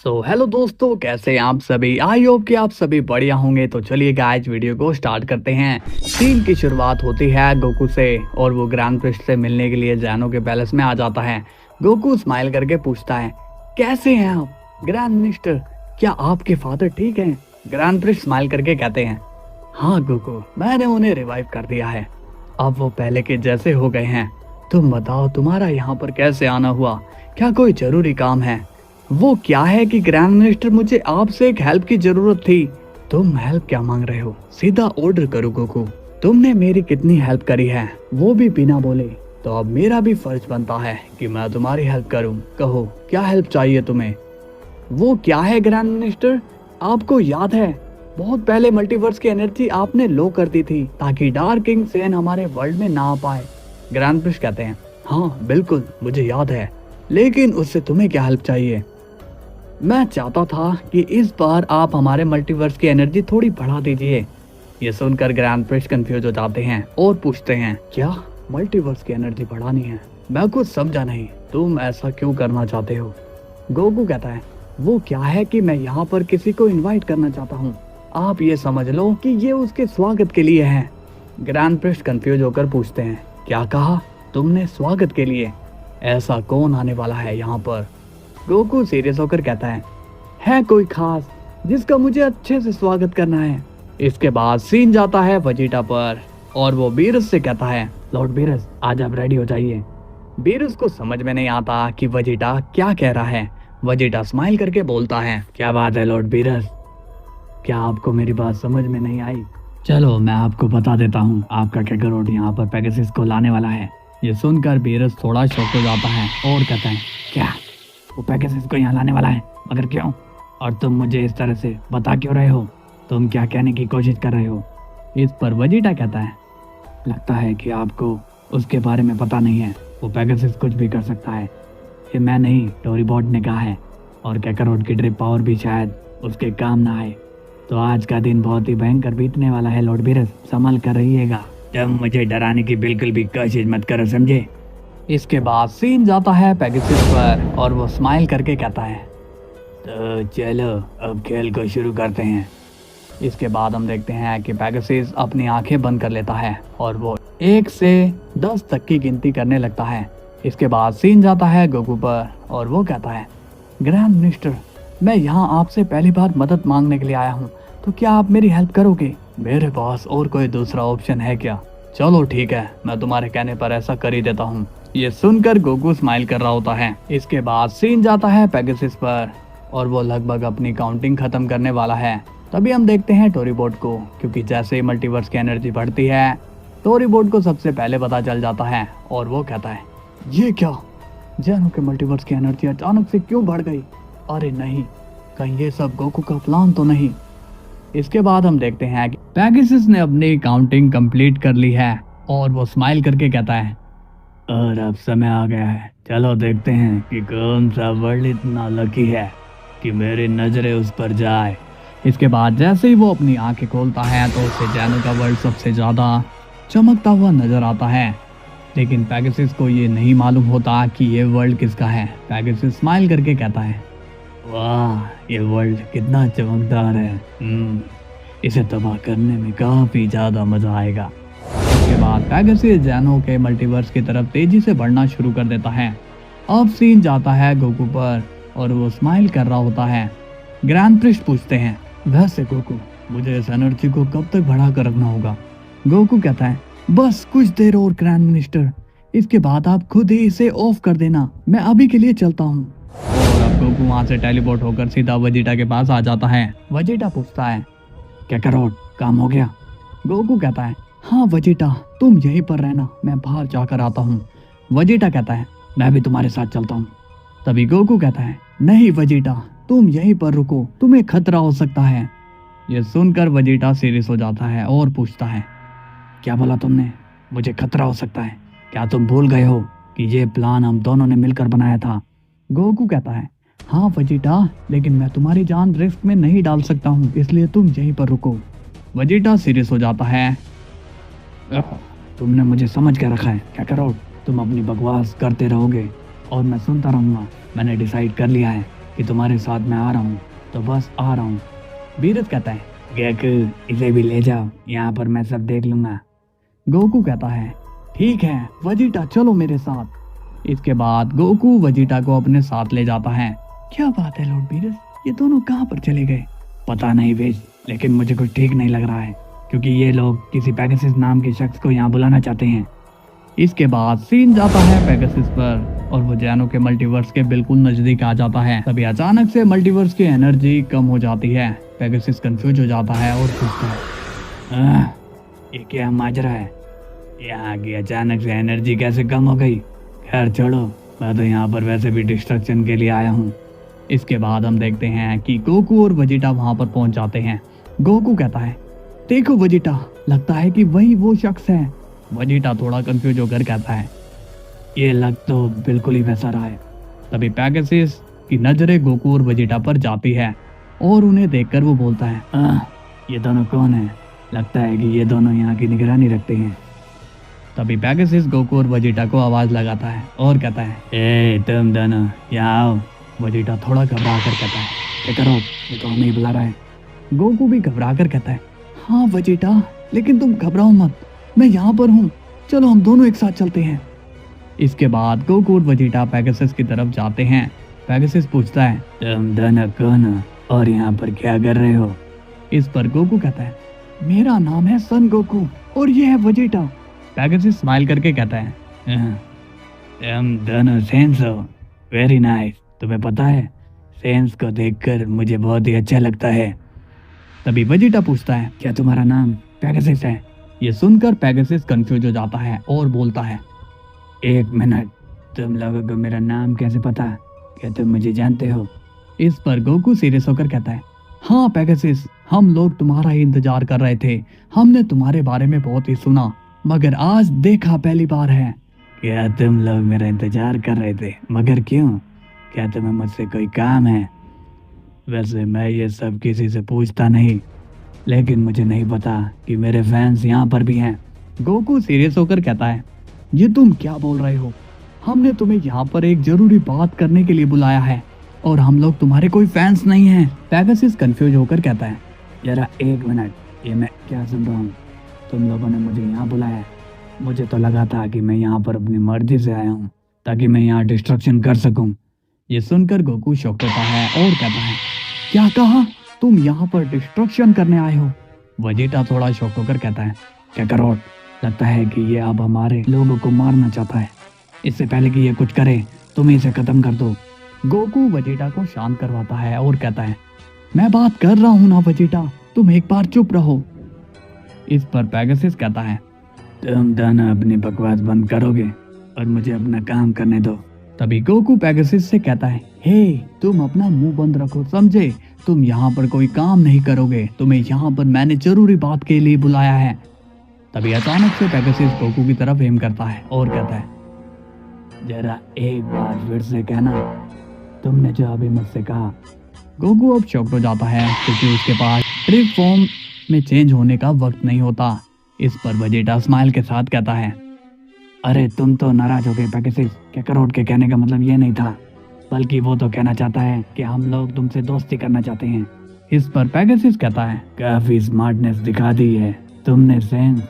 Hello दोस्तों, कैसे हैं आप सभी। आई होप कि आप सभी बढ़िया होंगे। तो चलिए गाइस, वीडियो को स्टार्ट करते हैं। सीन की शुरुआत होती है गोकू से और वो ग्रैंड प्रिस्ट से मिलने के लिए जैनो के पैलेस में आ जाता है। गोकू स्माइल करके पूछता है, कैसे हैं आप ग्रैंड मिनिस्टर, क्या आपके फादर ठीक हैं? ग्रैंड प्रिस्ट स्माइल करके कहते हैं, हाँ गोकू, मैंने उन्हें रिवाइव कर दिया है, अब वो पहले के जैसे हो गए हैं। तुम बताओ, तुम्हारा यहाँ पर कैसे आना हुआ? क्या कोई जरूरी काम है? वो क्या है कि ग्रैंड मिनिस्टर, मुझे आपसे एक हेल्प की जरूरत थी। तुम हेल्प क्या मांग रहे हो? सीधा ऑर्डर करो गोकू। तुमने मेरी कितनी हेल्प करी है, वो भी बिना बोले, तो अब मेरा भी फर्ज बनता है कि मैं तुम्हारी हेल्प करूं। कहो, क्या हेल्प चाहिए तुम्हें? वो क्या है ग्रैंड मिनिस्टर, आपको याद है बहुत पहले मल्टीवर्स की एनर्जी आपने लो कर दी थी ताकि डार्क किंग सेन हमारे वर्ल्ड में ना आ पाए। ग्रैंड प्रिस्ट कहते हैं, हाँ बिल्कुल मुझे याद है, लेकिन उससे तुम्हें क्या हेल्प चाहिए? मैं चाहता था कि इस बार आप हमारे मल्टीवर्स की एनर्जी थोड़ी बढ़ा दीजिए। ये सुनकर ग्रैंड प्रिस्ट कंफ्यूज हो जाते हैं और पूछते हैं, क्या मल्टीवर्स की एनर्जी बढ़ानी है? मैं कुछ समझा नहीं, तुम ऐसा क्यों करना चाहते हो? गोकू कहता है, वो क्या है कि मैं यहाँ पर किसी को इनवाइट करना चाहता हूँ, आप ये समझ लो कि ये उसके स्वागत के लिए है। ग्रैंड प्रिस्ट कंफ्यूज होकर पूछते हैं, क्या कहा तुमने? स्वागत के लिए? ऐसा कौन आने वाला है यहाँ पर? गोकू सीरियस होकर कहता है कोई खास जिसका मुझे अच्छे से स्वागत करना है। इसके बाद सीन जाता है वजीटा पर और वो बीरस से कहता है, लॉर्ड बीरस आज आप रेडी हो जाइए। बीरस को समझ में नहीं आता कि वजीटा क्या कह रहा है। वजीटा स्माइल करके बोलता है, क्या बात है लॉर्ड बीरस, क्या आपको मेरी बात समझ में नहीं आई? चलो मैं आपको बता देता हूँ, आपका कैकरोट यहाँ पर पेगासस को लाने वाला है। ये सुनकर बीरस थोड़ा शॉक हो जाता है और कहता है, क्या वो पेगासस को यहाँ लाने वाला है? मगर क्यों? और तुम मुझे इस तरह से बता क्यों रहे हो? तुम क्या कहने की कोशिश कर रहे हो? इस पर वजीटा कहता है, लगता है कि आपको उसके बारे में पता नहीं है, वो पेगासस कुछ भी कर सकता है। ये मैं नहीं, टोरीबॉट ने कहा है, और कैकरोट की ड्रिप पावर भी शायद उसके काम ना आए। तो आज का दिन बहुत ही भयंकर बीतने वाला है लॉर्ड बीरस, संभल कर रहिएगा। तुम मुझे डराने की बिल्कुल भी कोशिश मत करो, समझे? इसके बाद सीन जाता है पेगासस पर और वो स्माइल करके कहता है, तो चलो अब खेल को शुरू करते हैं। इसके बाद हम देखते हैं कि पेगासस अपनी आंखें बंद कर लेता है और वो 1 से 10 तक की गिनती करने लगता है। इसके बाद सीन जाता है गोकू पर और वो कहता है, ग्रैंड मिनिस्टर, मैं यहाँ आपसे पहली बार मदद मांगने के लिए आया हूँ, तो क्या आप मेरी हेल्प करोगे? मेरे पास और कोई दूसरा ऑप्शन है क्या? चलो ठीक है, मैं तुम्हारे कहने पर ऐसा कर ही देता हूँ। ये सुनकर गोकू स्माइल कर रहा होता है। इसके बाद सीन जाता है पेगासस पर और वो लगभग अपनी काउंटिंग खत्म करने वाला है। तभी हम देखते हैं टोरीबॉट को, क्योंकि जैसे ही मल्टीवर्स की एनर्जी बढ़ती है टोरीबॉट को सबसे पहले पता चल जाता है और वो कहता है, ये क्या, जैनो के मल्टीवर्स की एनर्जी अचानक से क्यों बढ़ गई? अरे नहीं, कहीं ये सब गोकू का प्लान तो नहीं? इसके बाद हम देखते हैं कि पेगासस ने अपनी काउंटिंग कंप्लीट कर ली है और वो स्माइल करके कहता है, और अब समय आ गया है, चलो देखते हैं कि कौन सा वर्ल्ड इतना लकी है कि मेरी नजरें उस पर जाए। इसके बाद जैसे ही वो अपनी आंखें खोलता है तो उसे जैनो का वर्ल्ड सबसे ज्यादा चमकता हुआ नजर आता है। लेकिन पेगासस को ये नहीं मालूम होता कि ये वर्ल्ड किसका है। पेगासस स्माइल करके कहता है, वाह, ये वर्ल्ड कितना चमकदार है, इसे तबाह करने में काफी ज्यादा मजा आएगा। इसके बाद पेगासस जैनो के मल्टीवर्स की तरफ तेजी से बढ़ना शुरू कर देता है। अब सीन जाता है गोकू पर और वो स्माइल कर रहा होता है। ग्रैंड प्रिस्ट पूछते हैं, वैसे गोकू, मुझे इस एनर्जी को कब तक बढ़ा कर रखना होगा? गोकू कहता है, बस कुछ देर और ग्रैंड मिनिस्टर, इसके बाद आप खुद ही इसे ऑफ कर देना, मैं अभी के लिए चलता हूँ। और अब गोकू वहाँ से टेलीपोर्ट होकर सीधा वजीटा के पास आ जाता है। वजीटा पूछता है, कैकरोट, काम हो गया? गोकू कहता है, हाँ वजीटा, तुम यहीं पर रहना, मैं बाहर जाकर आता हूँ। वजीटा कहता है, मैं भी तुम्हारे साथ चलता हूँ। तभी गोकू कहता है, नहीं वजीटा, तुम यहीं पर रुको, तुम्हें खतरा हो सकता है। यह सुनकर वजीटा सीरियस हो जाता है और पूछता है, क्या बोला तुमने? मुझे खतरा हो सकता है? क्या तुम भूल गए हो कि ये प्लान हम दोनों ने मिलकर बनाया था? गोकू कहता है, हाँ वजीटा, लेकिन मैं तुम्हारी जान रिस्क में नहीं डाल सकता हूँ, इसलिए तुम यहीं पर रुको। वजीटा सीरियस हो जाता है, तुमने मुझे समझ के रखा है क्या करो? तुम अपनी बकवास करते रहोगे और मैं सुनता रहूंगा। मैंने डिसाइड कर लिया है कि तुम्हारे साथ मैं आ रहा हूँ, तो बस आ रहा हूँ। बीरस कहता है, गोकू इसे भी ले जाओ, यहाँ पर मैं सब देख लूंगा। गोकू कहता है, ठीक है वजीटा चलो मेरे साथ। इसके बाद गोकू वजीटा को अपने साथ ले जाता है। क्या बात है लॉर्ड बीरस, ये दोनों कहाँ पर चले गए? पता नहीं वेज, लेकिन मुझे कुछ ठीक नहीं लग रहा है, क्योंकि ये लोग किसी पेगासस नाम के शख्स को यहाँ बुलाना चाहते हैं। इसके बाद सीन जाता है पेगासस पर और वो जैनो के मल्टीवर्स के बिल्कुल नजदीक आ जाता है। तभी अचानक से मल्टीवर्स की एनर्जी कम हो जाती है। पेगासस कंफ्यूज हो जाता है और पूछता है, ये क्या माजरा है? यहाँ की अचानक से एनर्जी कैसे कम हो गई? खैर छोड़ो, मैं तो यहाँ पर वैसे भी डिस्ट्रक्शन के लिए आया हूँ। इसके बाद हम देखते हैं कि गोकू और वजीटा वहां पर पहुंच जाते हैं। गोकू कहता है, देखो वजीटा, लगता है कि वही वो शख्स है। वजीटा थोड़ा कंफ्यूज होकर कहता है, ये लग तो बिल्कुल ही वैसा रहा है। तभी पेगासस की नजरें गोकू और वजीटा पर जाती है और उन्हें देखकर वो बोलता है, ये दोनों कौन है? लगता है कि ये दोनों यहाँ की निगरानी रखते हैं। तभी पेगासस गोकू और वजीटा को आवाज लगाता है और कहता है, ए तुम दोनों यहाँ आओ। वजीटा थोड़ा घबरा कर कहता है, क्या करो, ये तो हमें ही बुला रहा है। गोकू भी घबरा कर कहता है, हाँ वजीटा, लेकिन तुम घबराओ मत, मैं यहाँ पर हूँ, चलो हम दोनों एक साथ चलते हैं। इसके बाद गोकू और वजीटा पेगासस की तरफ जाते हैं। पेगासस पूछता है, तुम दोनों कौन हो और यहाँ पर क्या कर रहे हो? इस पर गोकू कहता है, मेरा नाम है सन गोकू और ये है वजीटा। पेगासस स्माइल करके कहता है, तुम दोनों सेंस हो, वेरी नाइस। तुम्हें पता है, सेंस को देखकर मुझे बहुत ही अच्छा लगता है। तभी वजीटा पूछता है, क्या तुम्हारा नाम पेगासस है? ये सुनकर पेगासस कंफ्यूज हो जाता है और बोलता है, एक मिनट, तुम लोगों को मेरा नाम कैसे पता? क्या तुम मुझे जानते हो? इस पर गोकू सीरियस होकर कहता है, हाँ पेगासस, हम लोग तुम्हारा ही इंतजार कर रहे थे। हमने तुम्हारे बारे में बहुत ही सुना, मगर आज देखा पहली बार है। क्या तुम लोग मेरा इंतजार कर रहे थे? मगर क्यों? क्या तुम्हें मुझसे कोई काम है? वैसे मैं ये सब किसी से पूछता नहीं, लेकिन मुझे नहीं पता कि मेरे फैंस यहाँ पर भी हैं। गोकू सीरियस होकर कहता है, ये तुम क्या बोल रहे हो? हमने तुम्हें यहाँ पर एक जरूरी बात करने के लिए बुलाया है और हम लोग तुम्हारे कोई फैंस नहीं हैं। पेगासस कंफ्यूज होकर कहता है, जरा एक मिनट, ये मैं क्या सुन रहा हूँ? तुम लोगों ने मुझे यहाँ बुलाया है? मुझे तो लगा था कि मैं यहाँ पर अपनी मर्जी से आया हूँ ताकि मैं यहाँ डिस्ट्रक्शन कर सकूँ। ये सुनकर गोकू शॉक्ड होता है और कहता है, क्या कहा? तुम यहाँ पर डिस्ट्रक्शन करने आए हो? वजीटा थोड़ा शॉक्ड होकर कहता है, क्या करो, लगता है कि ये अब हमारे लोगों को मारना चाहता है। इससे पहले कि ये कुछ करे, तुम इसे खत्म कर दो। गोकू वजीटा को शांत करवाता है और कहता है, मैं बात कर रहा हूँ ना वजीटा, तुम एक बार चुप रहो। इस पर पेगासस कहता है, तुम दोनों अपनी बकवास बंद करोगे और मुझे अपना काम करने दो। तभी गोकू पेगासस से कहता है, हे तुम अपना मुंह बंद रखो, समझे? तुम यहाँ पर कोई काम नहीं करोगे, तुम्हें यहाँ पर मैंने जरूरी बात के लिए बुलाया है। तभी अचानक से पेगासस गोकू की तरफ एम करता है और कहता है, जरा एक बार फिर से कहना, तुमने जो अभी मुझसे कहा। गोकू अब शॉक्ड हो जाता है क्योंकि उसके पास ट्रिप फॉर्म में चेंज होने का वक्त नहीं होता। इस पर वजीटा स्माइल के साथ कहता है, अरे तुम तो नाराज हो गए पेगासस, कैकारोट के कहने का मतलब ये नहीं था, बल्कि वो तो कहना चाहता है कि हम लोग तुमसे दोस्ती करना चाहते हैं। इस पर पेगासस कहता है, काफी स्मार्टनेस दिखा दी है तुमने सेंस,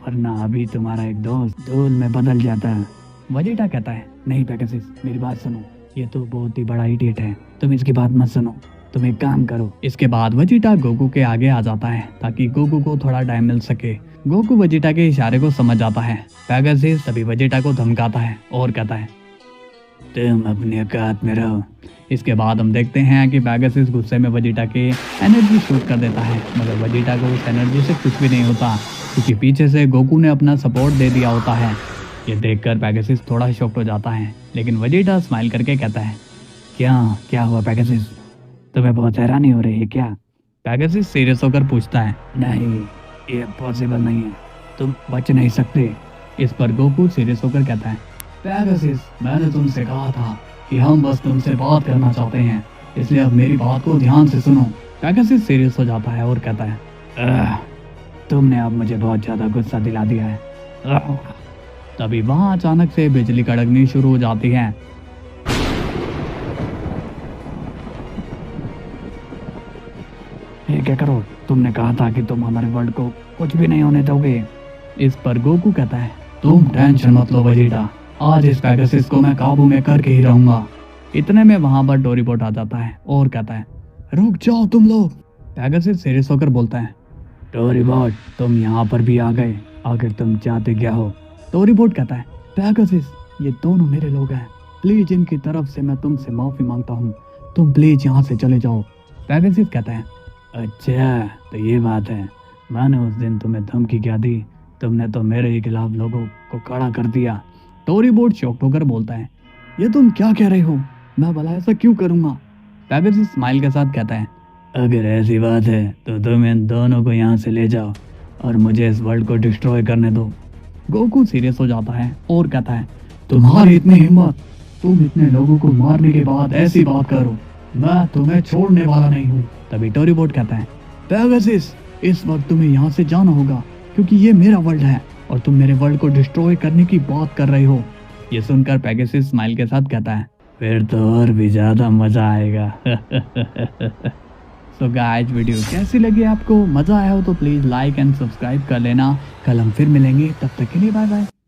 वरना अभी तुम्हारा एक दोस्त धूल में बदल जाता। वजीटा कहता है, नहीं पेगासस, मेरी बात सुनो, ये तो बहुत ही बड़ा इडियट है, तुम इसकी बात मत सुनो, तुम एक काम करो। इसके बाद वजीटा गोकू के आगे आ जाता है ताकि गोकू को थोड़ा टाइम मिल सके। गोकू वजीटा के इशारे को समझ जाता है। पेगासस तभी वजीटा को धमकाता है और कहता है, तुम अपनी औकात में रहो। इसके बाद हम देखते हैं कि पेगासस गुस्से में वजीटा के एनर्जी शूट कर देता है, मगर वजीटा को उस एनर्जी से कुछ भी नहीं होता क्योंकि पीछे से गोकू ने अपना सपोर्ट दे दिया होता है। ये देखकर पेगासस थोड़ा शॉक्ड हो जाता है, लेकिन वजीटा स्माइल करके कहता है, क्या हुआ पेगासस, तुम्हें बहुत हैरानी हो रही है क्या? पेगासस सीरियस होकर पूछता है, नहीं ये पॉसिबल नहीं है, तुम बच नहीं सकते। इस पर गोकू सीरियस होकर कहता है, पेगासस, मैंने तुमसे कहा था कि हम बस तुमसे बात करना चाहते हैं, इसलिए अब मेरी बात को ध्यान से सुनो। पेगासस सीरियस हो जाता है और कहता है, तुमने अब मुझे बहुत ज्यादा गुस्सा दिला दिया है। तभी वहां अचानक से बिजली कड़कनी शुरू हो जाती है। ये क्या करो, तुमने कहा था कि तुम हमारे वर्ल्ड को कुछ भी नहीं होने दोगे। इस पर गोकू कहता है, तुम टेंशन मत लो वेजिटा, आज इस पेगासस को मैं काबू में करके ही रहूंगा। इतने में वहां पर डोरीबोट आ जाता है और कहता है, रुक जाओ तुम लोग। पेगासस सीरियस होकर बोलता है, डोरीबोट तुम यहाँ पर भी आ गए, आखिर तुम चाहते क्या हो। डोरीबोट कहता है, पेगासस ये दोनों मेरे लोग हैं, प्लीज इनकी तरफ से मैं तुमसे माफी मांगता हूँ, तुम प्लीज यहाँ से चले जाओ। पेगासस कहता है, अच्छा तो ये बात है, मैंने उस दिन तुम्हें धमकी क्या दी, तुमने तो मेरे ही खिलाफ लोगों को खड़ा कर दिया। टोरीबोट शॉक्ड होकर बोलता है, ये तुम क्या कह रहे हो, मैं भला ऐसा क्यों करूंगा। पेगासस स्माइल के साथ कहता है, अगर ऐसी बात है तो तुम इन दोनों को यहाँ से ले जाओ और मुझे इस वर्ल्ड को डिस्ट्रॉय करने दो। गोकू सीरियस हो जाता है और कहता है, तुम्हारी इतनी हिम्मत, तुम इतने लोगों को मारने के बाद ऐसी बात करो, मैं तुम्हें छोड़ने वाला नहीं हूँ। तभी टोरीबोट कहता है, पेगासस इस वक्त तुम्हें यहाँ से जाना होगा, क्योंकि ये मेरा वर्ल्ड है और तुम मेरे वर्ल्ड को डिस्ट्रॉय करने की बात कर रहे हो। ये सुनकर पेगासस स्माइल के साथ कहता है, फिर तो और भी ज्यादा मजा आएगा। सो गाइस वीडियो कैसी लगी आपको, मजा आया हो तो प्लीज लाइक एंड सब्सक्राइब कर लेना। कल हम फिर मिलेंगे, तब तक के लिए बाय बाय।